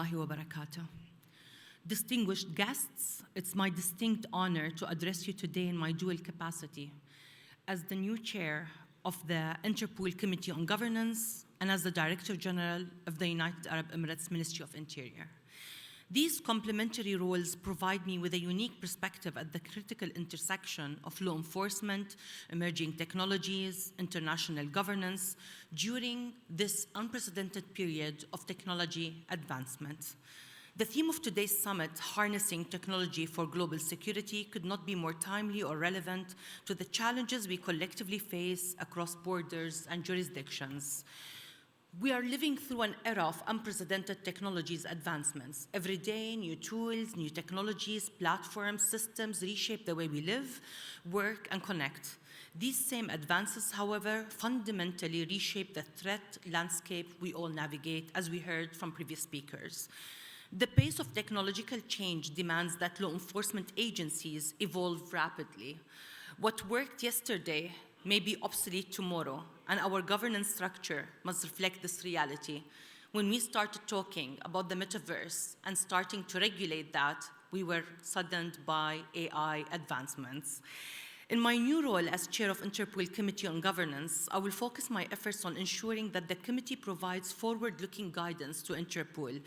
rahmatullahi wa barakatuh. Distinguished guests, it's my distinct honor to address you today in my dual capacity as the new chair of the Interpol Committee on Governance and as the Director General of the United Arab Emirates Ministry of Interior. These complementary roles provide me with a unique perspective at the critical intersection of law enforcement, emerging technologies, international governance during this unprecedented period of technology advancement. The theme of today's summit, Harnessing Technology for Global Security, could not be more timely or relevant to the challenges we collectively face across borders and jurisdictions. We are living through an era of unprecedented technologies advancements. Every day, new tools, new technologies, platforms, systems reshape the way we live, work, and connect. These same advances, however, fundamentally reshape the threat landscape we all navigate, as we heard from previous speakers. The pace of technological change demands that law enforcement agencies evolve rapidly. What worked yesterday may be obsolete tomorrow, and our governance structure must reflect this reality. When we started talking about the metaverse and starting to regulate that, we were saddened by AI advancements. In my new role as chair of Interpol Committee on Governance, I will focus my efforts on ensuring that the committee provides forward-looking guidance to Interpol.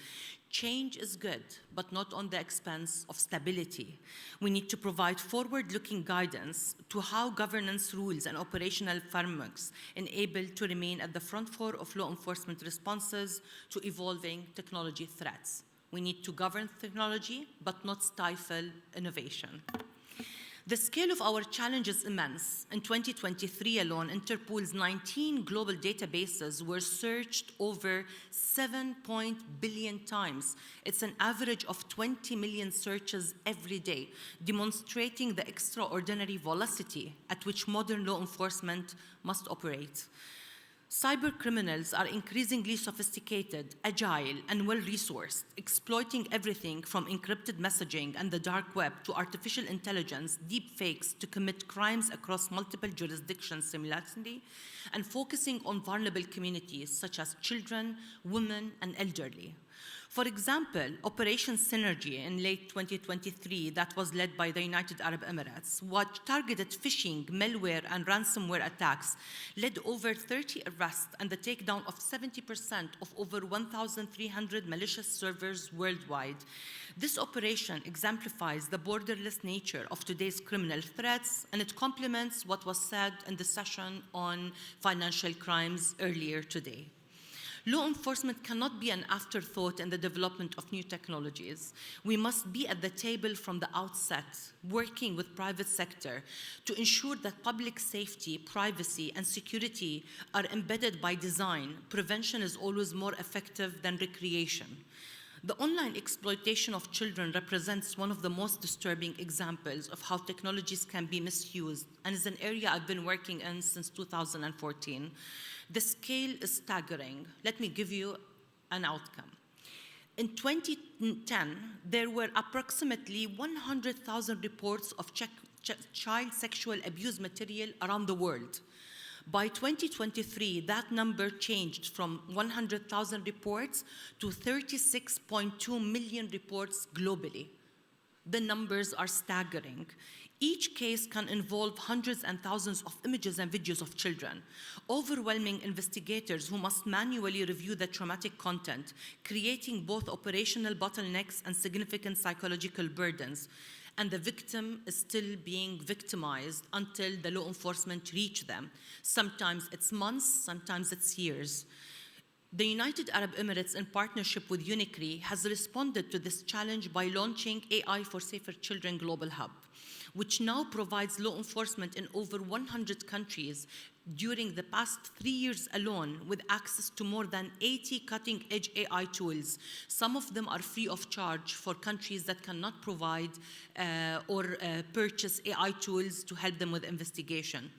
Change is good, but not on the expense of stability. We need to provide forward-looking guidance to how governance rules and operational frameworks enable to remain at the front of law enforcement responses to evolving technology threats. We need to govern technology, but not stifle innovation. The scale of our challenge is immense. In 2023 alone, Interpol's 19 global databases were searched over 7 billion times. It's an average of 20 million searches every day, demonstrating the extraordinary velocity at which modern law enforcement must operate. Cyber criminals are increasingly sophisticated, agile, and well-resourced, exploiting everything from encrypted messaging and the dark web to artificial intelligence, deepfakes to commit crimes across multiple jurisdictions simultaneously, and focusing on vulnerable communities such as children, women, and elderly. For example, Operation Synergy in late 2023 that was led by the United Arab Emirates, what targeted phishing, malware, and ransomware attacks, led over 30 arrests and the takedown of 70% of over 1,300 malicious servers worldwide. This operation exemplifies the borderless nature of today's criminal threats, and it complements what was said in the session on financial crimes earlier today. Law enforcement cannot be an afterthought in the development of new technologies. We must be at the table from the outset, working with private sector to ensure that public safety, privacy, and security are embedded by design. Prevention is always more effective than recreation. The online exploitation of children represents one of the most disturbing examples of how technologies can be misused, and is an area I've been working in since 2014. The scale is staggering. Let me give you an outcome. In 2010, there were approximately 100,000 reports of child sexual abuse material around the world. By 2023, that number changed from 100,000 reports to 36.2 million reports globally. The numbers are staggering. Each case can involve hundreds and thousands of images and videos of children, overwhelming investigators who must manually review the traumatic content, creating both operational bottlenecks and significant psychological burdens. And the victim is still being victimized until the law enforcement reach them. Sometimes it's months, sometimes it's years. The United Arab Emirates, in partnership with UNICRI, has responded to this challenge by launching AI for Safer Children Global Hub, which now provides law enforcement in over 100 countries during the past 3 years alone with access to more than 80 cutting-edge AI tools. Some of them are free of charge for countries that cannot provide or purchase AI tools to help them with investigation.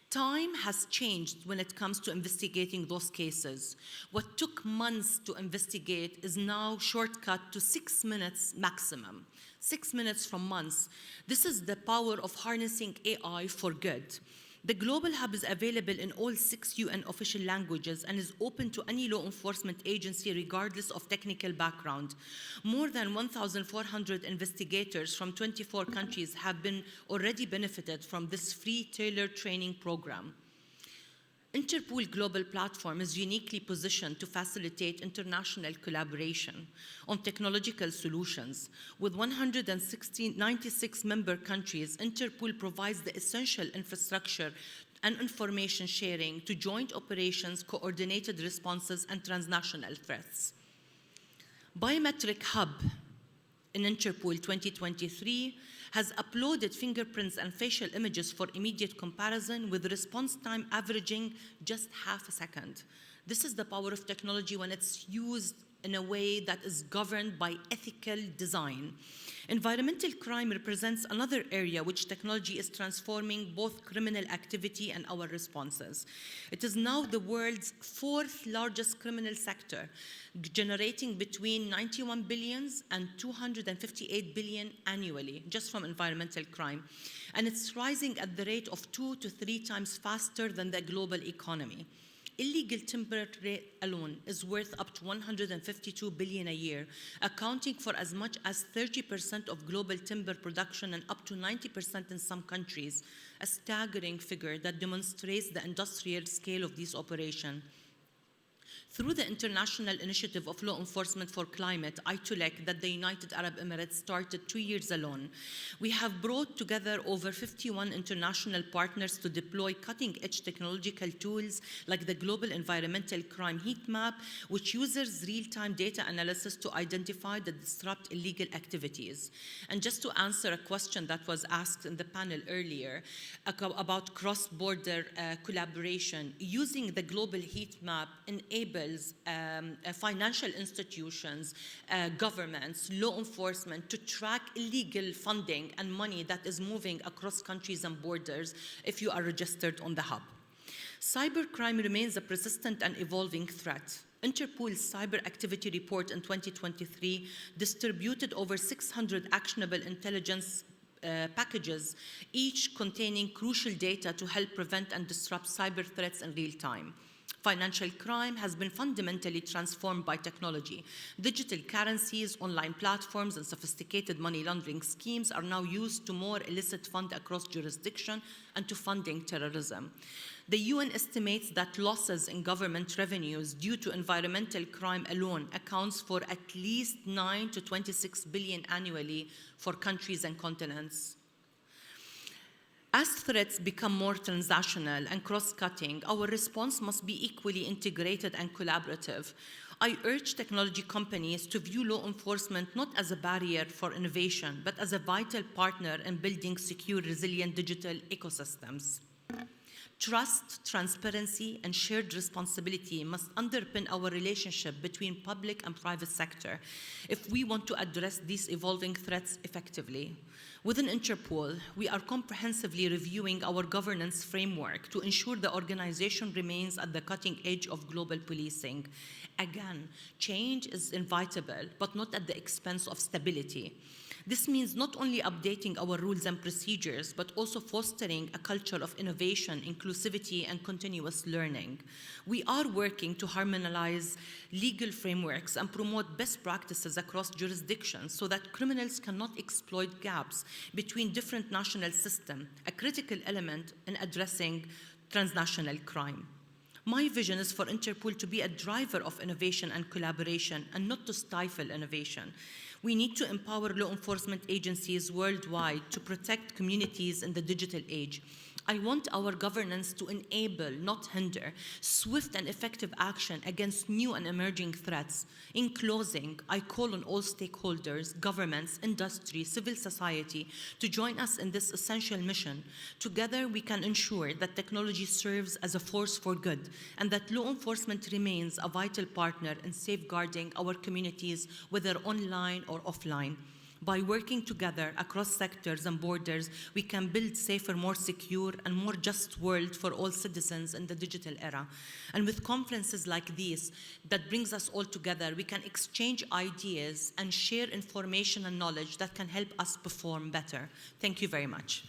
Time has changed when it comes to investigating those cases. What took months to investigate is now shortcut to 6 minutes maximum. 6 minutes from months. This is the power of harnessing AI for good. The Global Hub is available in all 6 UN official languages and is open to any law enforcement agency regardless of technical background. More than 1,400 investigators from 24 countries have already benefited from this free tailored training program. Interpol Global Platform is uniquely positioned to facilitate international collaboration on technological solutions. With 96 member countries, Interpol provides the essential infrastructure and information sharing to joint operations, coordinated responses, and transnational threats. Biometric Hub in Interpol 2023 has uploaded fingerprints and facial images for immediate comparison with response time averaging just half a second. This is the power of technology when it's used in a way that is governed by ethical design. Environmental crime represents another area which technology is transforming both criminal activity and our responses. It is now the world's 4th largest criminal sector, generating between 91 billion and 258 billion annually, just from environmental crime. And it's rising at the rate of 2 to 3 times faster than the global economy. Illegal timber trade alone is worth up to 152 billion a year, accounting for as much as 30% of global timber production and up to 90% in some countries, a staggering figure that demonstrates the industrial scale of this operation. Through the International Initiative of Law Enforcement for Climate, ITULEC, that the United Arab Emirates started 2 years alone, we have brought together over 51 international partners to deploy cutting-edge technological tools like the Global Environmental Crime Heat Map, which uses real-time data analysis to identify and disrupt illegal activities. And just to answer a question that was asked in the panel earlier about cross-border collaboration, using the Global Heat Map enables financial institutions, governments, law enforcement to track illegal funding and money that is moving across countries and borders if you are registered on the hub. Cybercrime remains a persistent and evolving threat. Interpol's Cyber Activity Report in 2023 distributed over 600 actionable intelligence packages, each containing crucial data to help prevent and disrupt cyber threats in real time. Financial crime has been fundamentally transformed by technology. Digital currencies, online platforms, and sophisticated money laundering schemes are now used to more illicit fund across jurisdiction and to funding terrorism. The UN estimates that losses in government revenues due to environmental crime alone accounts for at least 9 to 26 billion annually for countries and continents. As threats become more transnational and cross-cutting, our response must be equally integrated and collaborative. I urge technology companies to view law enforcement not as a barrier for innovation, but as a vital partner in building secure, resilient digital ecosystems. Trust, transparency, and shared responsibility must underpin our relationship between public and private sector if we want to address these evolving threats effectively. Within Interpol, we are comprehensively reviewing our governance framework to ensure the organization remains at the cutting edge of global policing. Again, change is inevitable, but not at the expense of stability. This means not only updating our rules and procedures, but also fostering a culture of innovation, inclusivity, and continuous learning. We are working to harmonize legal frameworks and promote best practices across jurisdictions so that criminals cannot exploit gaps between different national systems, a critical element in addressing transnational crime. My vision is for Interpol to be a driver of innovation and collaboration and not to stifle innovation. We need to empower law enforcement agencies worldwide to protect communities in the digital age. I want our governance to enable, not hinder, swift and effective action against new and emerging threats. In closing, I call on all stakeholders, governments, industry, civil society to join us in this essential mission. Together, we can ensure that technology serves as a force for good and that law enforcement remains a vital partner in safeguarding our communities, whether online or offline. By working together across sectors and borders, we can build safer, more secure, and more just world for all citizens in the digital era. And with conferences like these that brings us all together, we can exchange ideas and share information and knowledge that can help us perform better. Thank you very much.